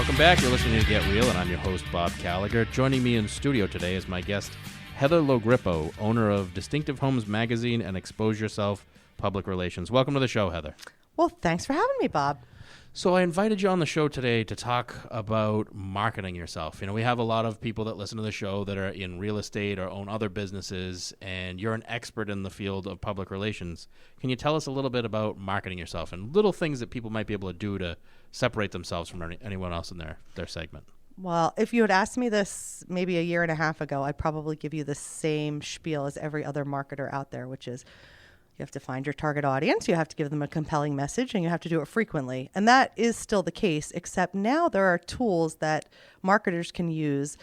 Welcome back. You're listening to Get Real, and I'm your host, Bob Gallagher. Joining me in studio today is my guest, Heather Logrippo, owner of Distinctive Homes Magazine and Expose Yourself Public Relations. Welcome to the show, Heather. Well, thanks for having me, Bob. So I invited you on the show today to talk about marketing yourself. You know, we have a lot of people that listen to the show that are in real estate or own other businesses, and you're an expert in the field of public relations. Can you tell us a little bit about marketing yourself and little things that people might be able to do to separate themselves from anyone else in their segment? Well, if you had asked me this maybe a year and a half ago, I'd probably give you the same spiel as every other marketer out there, which is you have to find your target audience, you have to give them a compelling message, and you have to do it frequently. And that is still the case, except now there are tools that marketers can use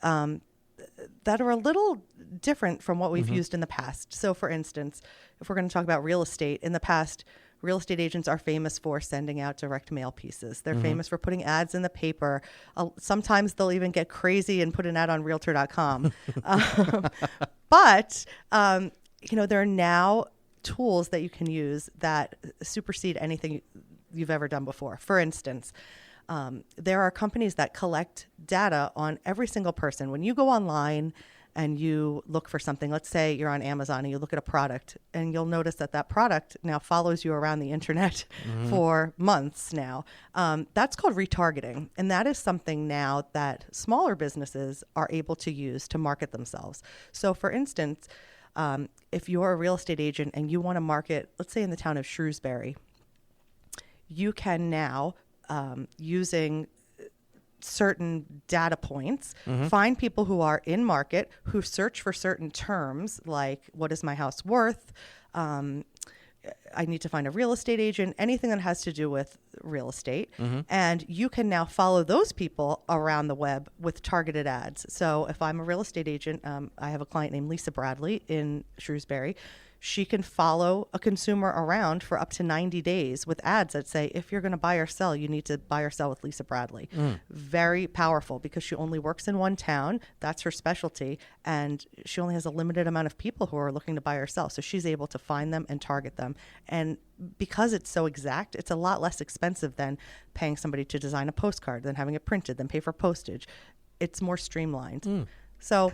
that are a little different from what we've used in the past. So, for instance, if we're going to talk about real estate, in the past, real estate agents are famous for sending out direct mail pieces. They're famous for putting ads in the paper. Sometimes they'll even get crazy and put an ad on Realtor.com. But there are now tools that you can use that supersede anything you've ever done before. For instance, there are companies that collect data on every single person. When you go online and you look for something, let's say you're on Amazon and you look at a product, and you'll notice that product now follows you around the internet for months now. That's called retargeting. And that is something now that smaller businesses are able to use to market themselves. So for instance, if you're a real estate agent and you want to market, let's say in the town of Shrewsbury, you can now, using certain data points, find people who are in market, who search for certain terms like, what is my house worth? I need to find a real estate agent, anything that has to do with real estate. And you can now follow those people around the web with targeted ads. So if I'm a real estate agent, I have a client named Lisa Bradley in Shrewsbury. She can follow a consumer around for up to 90 days with ads that say, if you're going to buy or sell, you need to buy or sell with Lisa Bradley. Very powerful because she only works in one town. That's her specialty. And she only has a limited amount of people who are looking to buy or sell. So she's able to find them and target them. And because it's so exact, it's a lot less expensive than paying somebody to design a postcard, than having it printed, than pay for postage. It's more streamlined. So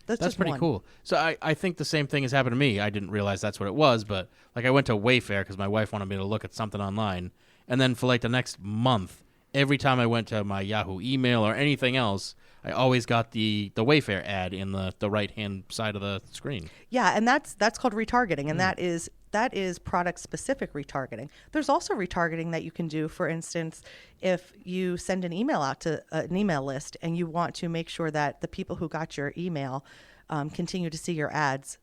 that's pretty cool. So I think the same thing has happened to me. I didn't realize that's what it was, but like I went to Wayfair because my wife wanted me to look at something online. And then for like the next month, every time I went to my Yahoo email or anything else, I always got the Wayfair ad in the right-hand side of the screen. Yeah, and that's called retargeting, and that is product-specific retargeting. There's also retargeting that you can do. For instance, if you send an email out to an email list and you want to make sure that the people who got your email continue to see your ads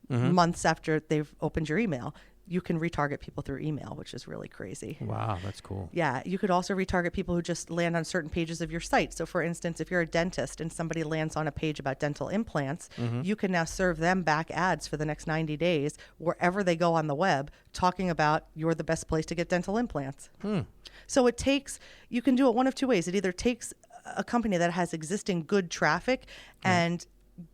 months after they've opened your email, you can retarget people through email, which is really crazy. Wow, that's cool. Yeah, you could also retarget people who just land on certain pages of your site. So for instance, if you're a dentist and somebody lands on a page about dental implants, you can now serve them back ads for the next 90 days wherever they go on the web, talking about you're the best place to get dental implants. So you can do it one of two ways. It either takes a company that has existing good traffic and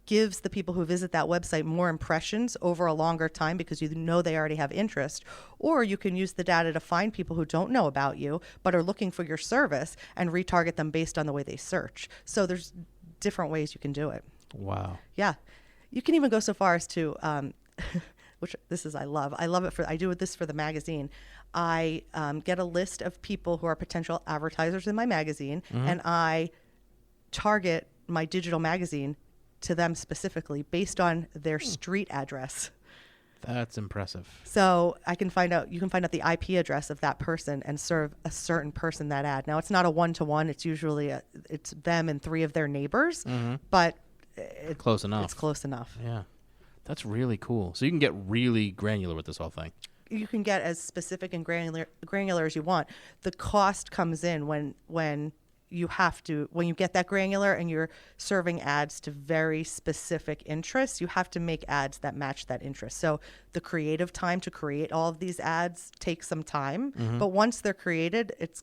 gives the people who visit that website more impressions over a longer time because you know they already have interest, or you can use the data to find people who don't know about you but are looking for your service and retarget them based on the way they search. So there's different ways you can do it. Wow. Yeah. You can even go so far as to, which I love it I do this for the magazine. I get a list of people who are potential advertisers in my magazine, and I target my digital magazine to them specifically based on their street address. That's impressive. So you can find out the IP address of that person and serve a certain person that ad. Now it's not a one-to-one. It's usually it's them and 3 of their neighbors, but it's close enough. It's close enough. Yeah. That's really cool. So you can get really granular with this whole thing. You can get as specific and granular as you want. The cost comes in when you get that granular and you're serving ads to very specific interests, you have to make ads that match that interest. So the creative time to create all of these ads takes some time, but once they're created, it's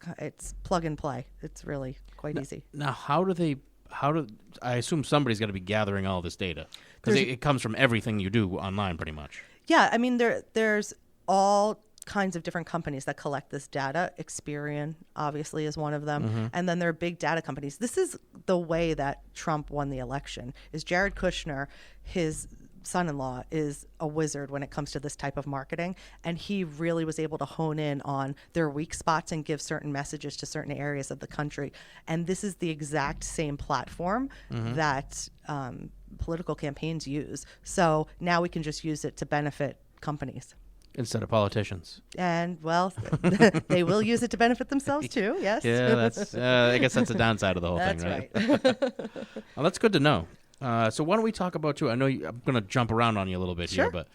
plug and play. It's really quite easy. Now, how do I assume somebody's got to be gathering all this data because it comes from everything you do online pretty much. Yeah, I mean, there's all kinds of different companies that collect this data. Experian obviously is one of them. And then there are big data companies. This is the way that Trump won the election. Is Jared Kushner, his son-in-law, is a wizard when it comes to this type of marketing, and he really was able to hone in on their weak spots and give certain messages to certain areas of the country. And this is the exact same platform that political campaigns use. So now we can just use it to benefit companies instead of politicians. And well, they will use it to benefit themselves too. Yes. Yeah, that's. I guess that's the downside of the whole thing, right? That's right. Well, that's good to know. So why don't we talk about too? I know I'm going to jump around on you a little bit Sure. here,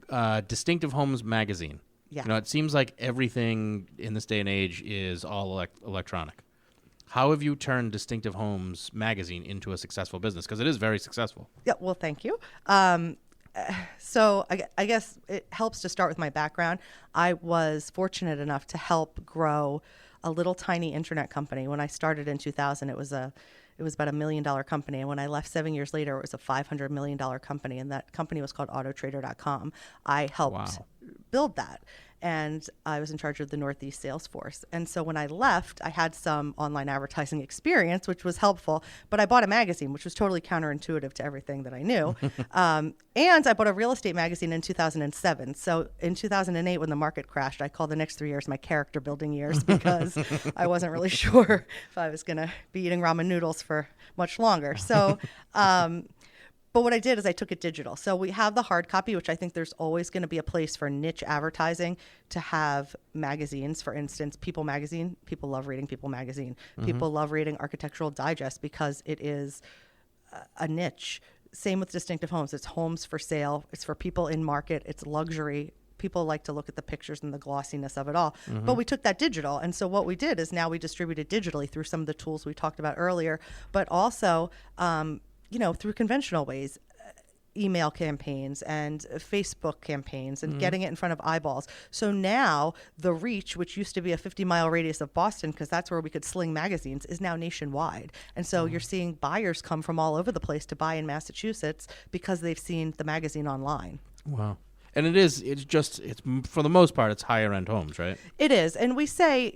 but Distinctive Homes magazine. Yeah. You know, it seems like everything in this day and age is all electronic. How have you turned Distinctive Homes magazine into a successful business? Because it is very successful. Yeah. Well, thank you. So I guess it helps to start with my background. I was fortunate enough to help grow a little tiny internet company. When I started in 2000, it was about $1 million company. And when I left 7 years later, it was a $500 million company. And that company was called autotrader.com. I helped build that. And I was in charge of the Northeast sales force. And so when I left, I had some online advertising experience, which was helpful. But I bought a magazine, which was totally counterintuitive to everything that I knew. And I bought a real estate magazine in 2007. So in 2008, when the market crashed, I called the next 3 years my character building years because I wasn't really sure if I was going to be eating ramen noodles for much longer. So but what I did is I took it digital. So we have the hard copy, which I think there's always going to be a place for niche advertising to have magazines. For instance, People Magazine. People love reading People Magazine. People love reading Architectural Digest because it is a niche. Same with Distinctive Homes. It's homes for sale. It's for people in market. It's luxury. People like to look at the pictures and the glossiness of it all. But we took that digital. And so what we did is now we distribute it digitally through some of the tools we talked about earlier, but also through conventional ways, email campaigns and Facebook campaigns and getting it in front of eyeballs. So now the reach, which used to be a 50-mile radius of Boston, because that's where we could sling magazines, is now nationwide. And so you're seeing buyers come from all over the place to buy in Massachusetts because they've seen the magazine online. Wow. And it's for the most part, it's higher end homes, right? It is. And we say,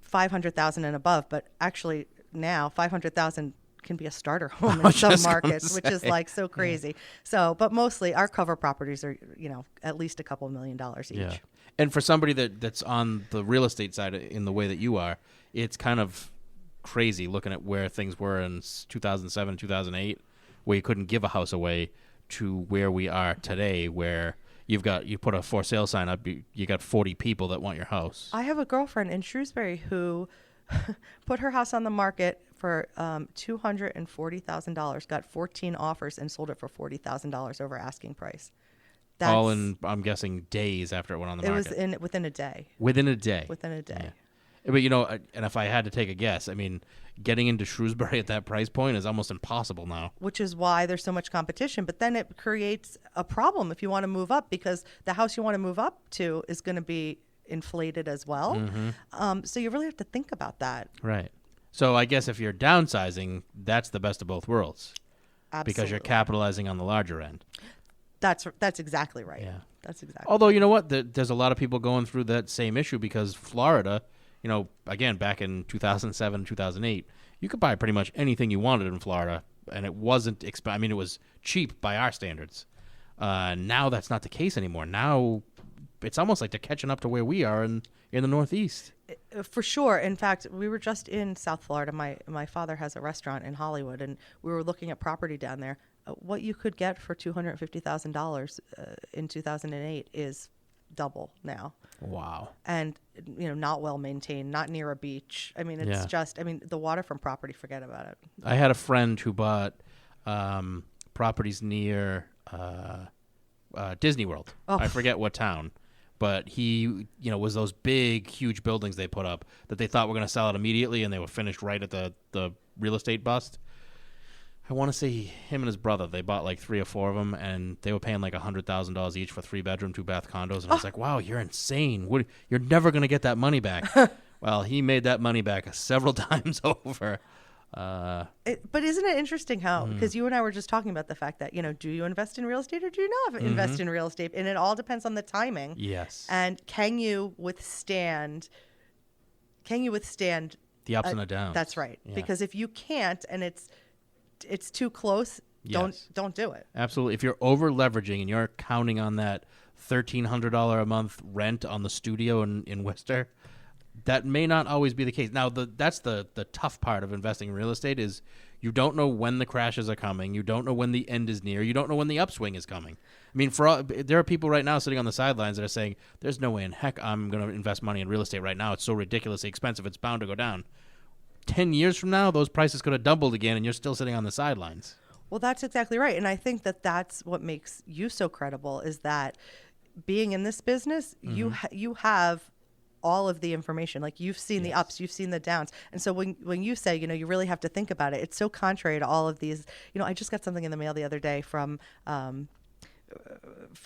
500,000 and above, but actually now 500,000 can be a starter home in some markets, which is like so crazy. Yeah. So, but mostly our cover properties are, at least a couple $1 million each. Yeah. And for somebody that's on the real estate side in the way that you are, it's kind of crazy looking at where things were in 2007, 2008, where you couldn't give a house away, to where we are today, where you put a for sale sign up, you got 40 people that want your house. I have a girlfriend in Shrewsbury who put her house on the market for $240,000, got 14 offers, and sold it for $40,000 over asking price. All in, I'm guessing, days after it went on the market. It was within a day. Within a day. Yeah. But, and if I had to take a guess, I mean, getting into Shrewsbury at that price point is almost impossible now. Which is why there's so much competition. But then it creates a problem if you want to move up, because the house you want to move up to is going to be inflated as well. So you really have to think about that. Right. So I guess if you're downsizing, that's the best of both worlds. Absolutely. Because you're capitalizing on the larger end. That's exactly right. Yeah. That's exactly. Although, you know what? There's a lot of people going through that same issue because Florida, again, back in 2007, 2008, you could buy pretty much anything you wanted in Florida, and it wasn't it was cheap by our standards. Now that's not the case anymore. Now it's almost like they're catching up to where we are in the Northeast. For sure. In fact, we were just in South Florida. My father has a restaurant in Hollywood, and we were looking at property down there. What you could get for $250,000 in 2008 is double now. Wow. And, not well maintained, not near a beach. I mean, it's just, the waterfront property, forget about it. I had a friend who bought properties near Disney World. Oh. I forget what town. But he, was those big, huge buildings they put up that they thought were going to sell it immediately, and they were finished right at the real estate bust. I want to say him and his brother, they bought like 3 or 4 of them, and they were paying like $100,000 each for 3-bedroom, 2-bath condos. And I was like, wow, you're insane. You're never going to get that money back. Well, he made that money back several times over. But isn't it interesting how, because you and I were just talking about the fact that, do you invest in real estate or do you not invest in real estate? And it all depends on the timing. Yes. And can you withstand The ups and the downs. That's right. Yeah. Because if you can't and it's too close, Yes. don't do it. Absolutely. If you're over leveraging and you're counting on that $1,300 a month rent on the studio in Worcester, that may not always be the case. Now, that's the tough part of investing in real estate is you don't know when the crashes are coming. You don't know when the end is near. You don't know when the upswing is coming. I mean, there are people right now sitting on the sidelines that are saying, there's no way in heck I'm going to invest money in real estate right now. It's so ridiculously expensive. It's bound to go down. 10 years from now, those prices could have doubled again, and you're still sitting on the sidelines. Well, that's exactly right. And I think that's what makes you so credible is that being in this business, you have all of the information. Like you've seen the ups, you've seen the downs. And so when you say, you really have to think about it, it's so contrary to all of these. I just got something in the mail the other day from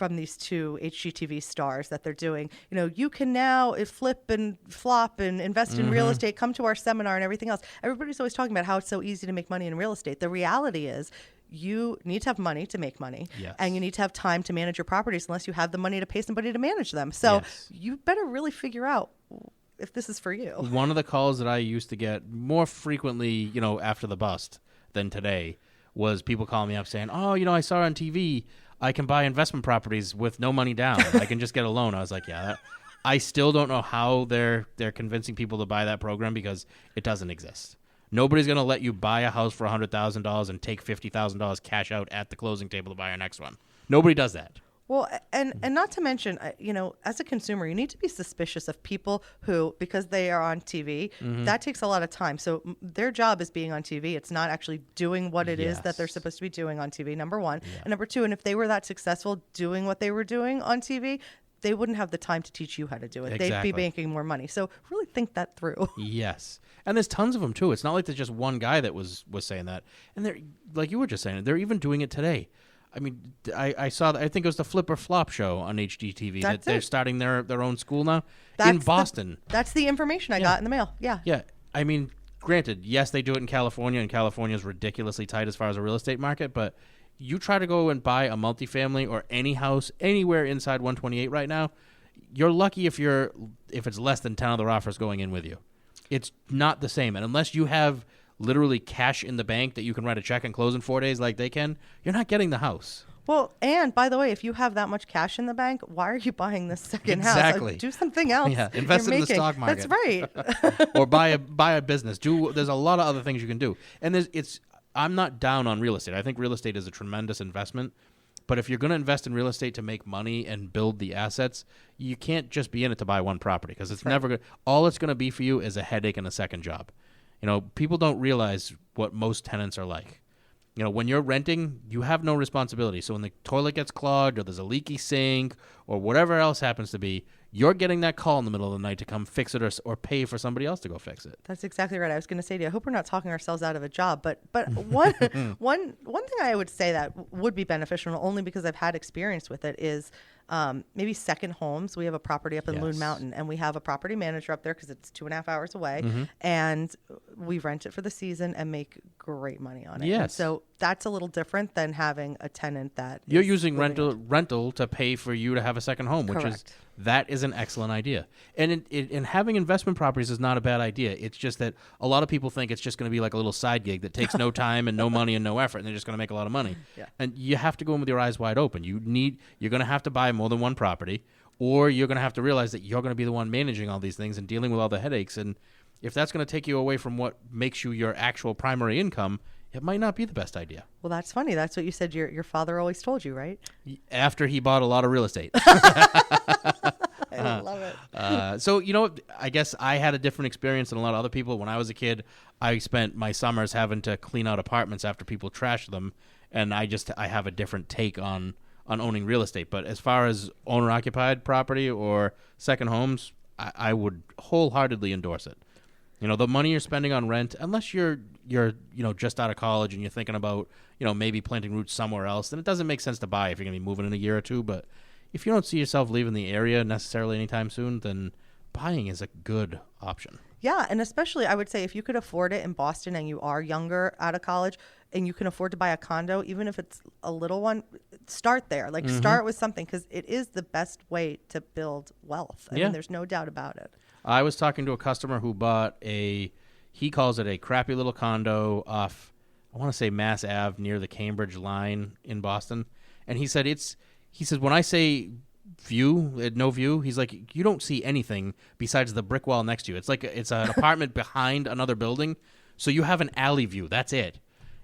these two HGTV stars that they're doing, you can now flip and flop and invest in real estate, come to our seminar and everything else. Everybody's always talking about how it's so easy to make money in real estate. The reality is you need to have money to make money, and you need to have time to manage your properties unless you have the money to pay somebody to manage them. So you better really figure out if this is for you. One of the calls that I used to get more frequently, after the bust than today was people calling me up saying, oh, I saw on TV I can buy investment properties with no money down. I can just get a loan. I was like, I still don't know how they're convincing people to buy that program because it doesn't exist. Nobody's going to let you buy a house for $100,000 and take $50,000 cash out at the closing table to buy your next one. Nobody does that. Well, and not to mention, as a consumer, you need to be suspicious of people who, because they are on TV, that takes a lot of time. So their job is being on TV. It's not actually doing what it is that they're supposed to be doing on TV, number one. Yeah. And number two, and if they were that successful doing what they were doing on TV, they wouldn't have the time to teach you how to do it. Exactly. They'd be making more money. So really think that through. Yes. And there's tons of them, too. It's not like there's just one guy that was saying that. And they're, like you were just saying, they're even doing it today. I mean, I saw, I think it was the Flip or Flop show on HGTV. They're starting their own school now in Boston. That's the information I got in the mail. Yeah. Yeah. I mean, granted, yes, they do it in California, and California is ridiculously tight as far as a real estate market, but you try to go and buy a multifamily or any house anywhere inside 128 right now, you're lucky if it's less than 10 other offers going in with you. It's not the same. And unless you have literally cash in the bank that you can write a check and close in 4 days like they can, you're not getting the house. Well, and by the way, if you have that much cash in the bank, why are you buying this second house? Exactly. Do something else. Yeah, invest in the stock market. That's right. Or buy a business. There's a lot of other things you can do. And I'm not down on real estate. I think real estate is a tremendous investment. But if you're going to invest in real estate to make money and build the assets, you can't just be in it to buy one property because it's never good. All it's going to be for you is a headache and a second job. People don't realize what most tenants are like. When you're renting, you have no responsibility. So when the toilet gets clogged or there's a leaky sink or whatever else happens to be, you're getting that call in the middle of the night to come fix it or pay for somebody else to go fix it. That's exactly right. I was going to say to you, I hope we're not talking ourselves out of a job. But one thing I would say that would be beneficial, only because I've had experience with it, is maybe second homes. We have a property up in Loon Mountain, and we have a property manager up there because it's 2.5 hours away, and we rent it for the season and make great money on it. Yes. And so that's a little different than having a tenant that you're using rental to pay for you to have a second home, which Correct. That is an excellent idea. And having investment properties is not a bad idea. It's just that a lot of people think it's just going to be like a little side gig that takes no time and no money and no effort, and they're just going to make a lot of money. Yeah. And you have to go in with your eyes wide open. You're going to have to buy more than one property, or you're going to have to realize that you're going to be the one managing all these things and dealing with all the headaches. And if that's going to take you away from what makes you your actual primary income, it might not be the best idea. Well, that's funny. That's what you said your father always told you, right? After he bought a lot of real estate. I love it. So, I guess I had a different experience than a lot of other people. When I was a kid, I spent my summers having to clean out apartments after people trashed them, and I have a different take on owning real estate. But as far as owner-occupied property or second homes, I would wholeheartedly endorse it. The money you're spending on rent, unless you're just out of college and you're thinking about, maybe planting roots somewhere else, then it doesn't make sense to buy if you're going to be moving in a year or two. But if you don't see yourself leaving the area necessarily anytime soon, then buying is a good option. Yeah, and especially I would say if you could afford it in Boston and you are younger out of college and you can afford to buy a condo, even if it's a little one, start there. Like start with something because it is the best way to build wealth. I mean, there's no doubt about it. I was talking to a customer who bought he calls it a crappy little condo off, I want to say Mass Ave near the Cambridge line in Boston. And he said when I say view, no view, he's like, you don't see anything besides the brick wall next to you. It's like it's an apartment behind another building. So you have an alley view. That's it.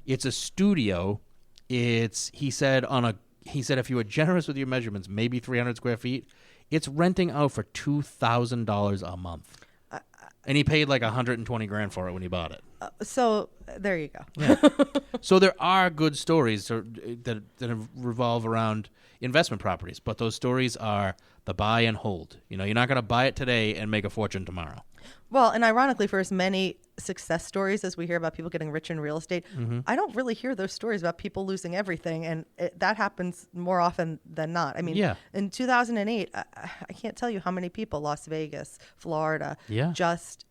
It's a studio. He said if you were generous with your measurements, maybe 300 square feet, it's renting out for $2,000 a month. And he paid like $120,000 for it when he bought it. So there you go. Yeah. So there are good stories that revolve around investment properties, but those stories are the buy and hold. You know, you're not going to buy it today and make a fortune tomorrow. Well, and ironically, for as many success stories as we hear about people getting rich in real estate, I don't really hear those stories about people losing everything, and that happens more often than not. I mean, in 2008, I can't tell you how many people, Las Vegas, Florida, just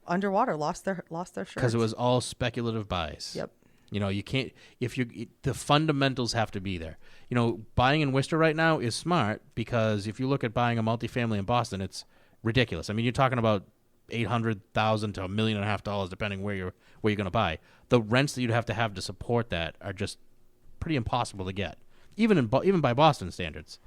underwater, lost their shirts. Because it was all speculative buys. Yep. You know, you can't, the fundamentals have to be there. You know, buying in Worcester right now is smart because if you look at buying a multifamily in Boston, it's ridiculous. I mean, you're talking about $800,000 to $1.5 million, depending where you're going to buy. The rents that you'd have to support that are just pretty impossible to get, even by Boston standards.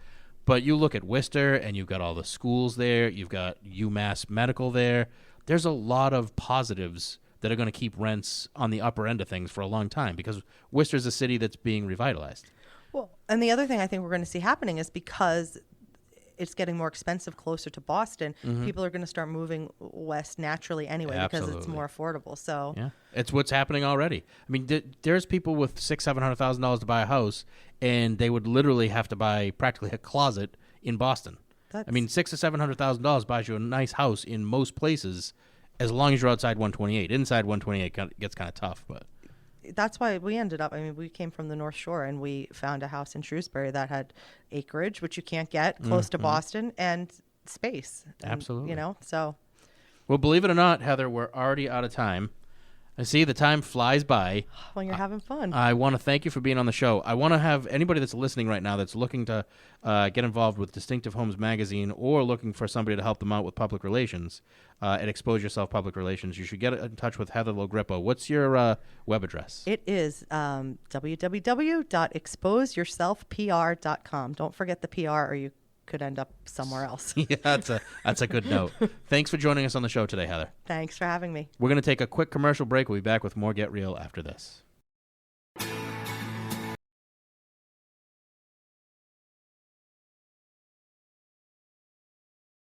But you look at Worcester, and you've got all the schools there. You've got UMass Medical there. There's a lot of positives that are going to keep rents on the upper end of things for a long time because Worcester's a city that's being revitalized. Well, and the other thing I think we're going to see happening is because it's getting more expensive closer to Boston, people are going to start moving west naturally anyway because it's more affordable. So yeah, it's what's happening already. I mean, there's people with $600,000-$700,000 to buy a house, and they would literally have to buy practically a closet in Boston. I mean, $600,000 to $700,000 buys you a nice house in most places, as long as you're outside 128. Inside 128 gets kind of tough, but that's why we ended up, I mean, we came from the North Shore and we found a house in Shrewsbury that had acreage, which you can't get close to Boston, and space. Absolutely. You know, so. Well, believe it or not, Heather, we're already out of time. I see the time flies by. When you're having fun. I want to thank you for being on the show. I want to have anybody that's listening right now that's looking to get involved with Distinctive Homes Magazine or looking for somebody to help them out with public relations at Expose Yourself Public Relations, you should get in touch with Heather Logrippo. What's your web address? It is www.exposeyourselfpr.com. Don't forget the PR or you could end up somewhere else. Yeah, that's a good note. Thanks for joining us on the show today, Heather. Thanks for having me. We're going to take a quick commercial break. We'll be back with more Get Real after this.